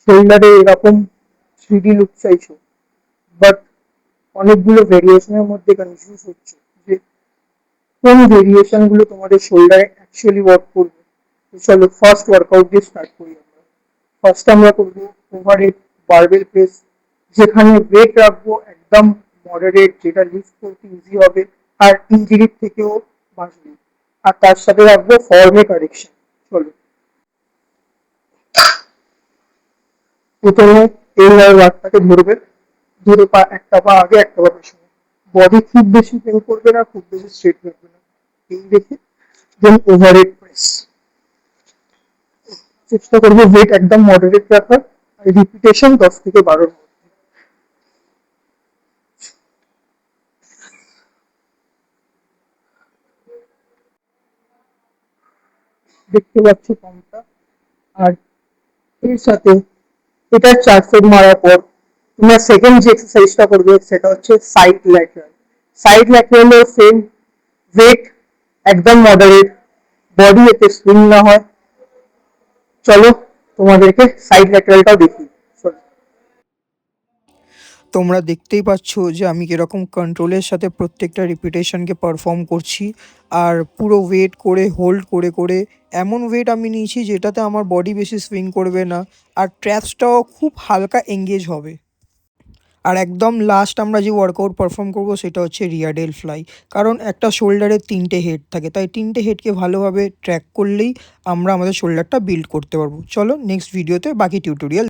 শোল্ডারে এরকম 3D look চাইছো, but অনেকগুলো ভেরিয়েশনের মধ্যে কনফিউজ হচ্ছে যে কোন ভেরিয়েশন গুলো তোমাদের শোল্ডারে অ্যাকচুয়ালি ওয়ার্ক করবে। তো চলো ফার্স্ট ওয়ার্কআউট দিয়ে স্টার্ট করি আমরা। ফার্স্ট আমরা করবো ওভারহেড বারবেল প্রেস, যেখানে ওয়েট রাখবো একদম মডারেট, যেটা লিফট করতে ইজি হবে আর ইঞ্জিরির থেকেও বাঁচবে। আর তার সাথে রাখবো ফর্মে কারেকশন। চলো প্রথমে এইভাবে বারটাকে ধরবে, ধরে পা একটা পা আগে একটা পা পেছনে, বডি খুব বেশি বেন্ড করবে না, খুব বেশি স্ট্রেট রাখবে না, এই রেখে দেন ওভারহেড প্রেস। চেষ্টা করবে ওয়েট একদম মডারেট রাখার, আর রিপিটেশন 10 থেকে 12। দেখতে পাচ্ছি পাম্পটা। আর এর সাথে এটা 4 সেট মারার পর তোমরা সেকেন্ড যে এক্সারসাইজটা করবে সেটা হচ্ছে সাইড ল্যাটারাল। সাইড ল্যাটারালেও সেম, ওয়েট একদম মডারেট, বডি এতে সুইং না হয়। চলো তোমাদেরকে সাইড ল্যাটারালটাও দেখি। চলো। তোমরা দেখতেই পাচ্ছ যে আমি কিরকম কন্ট্রোলের সাথে প্রত্যেকটা রিপিটেশনকে পারফর্ম করছি। আর পুরো ওয়েট করে হোল্ড করে করে এমন ওয়েট আমি নিয়েছি যেটাতে আমার বডি বেশি সুইং করবে না, আর ট্র্যাপসটাও খুব হালকা এঙ্গেজ হবে। আর একদম লাস্ট আমরা যে ওয়ার্কআউট পারফর্ম করব সেটা হচ্ছে রিয়ার ফ্লাই। কারণ একটা শোল্ডারে 3টে হেড থাকে, তাই 3টে হেডকে ভালোভাবে ট্র্যাক করলেই আমরা আমাদের শোল্ডারটা বিল্ড করতে পারবো। চলো নেক্সট ভিডিওতে বাকি টিউটোরিয়াল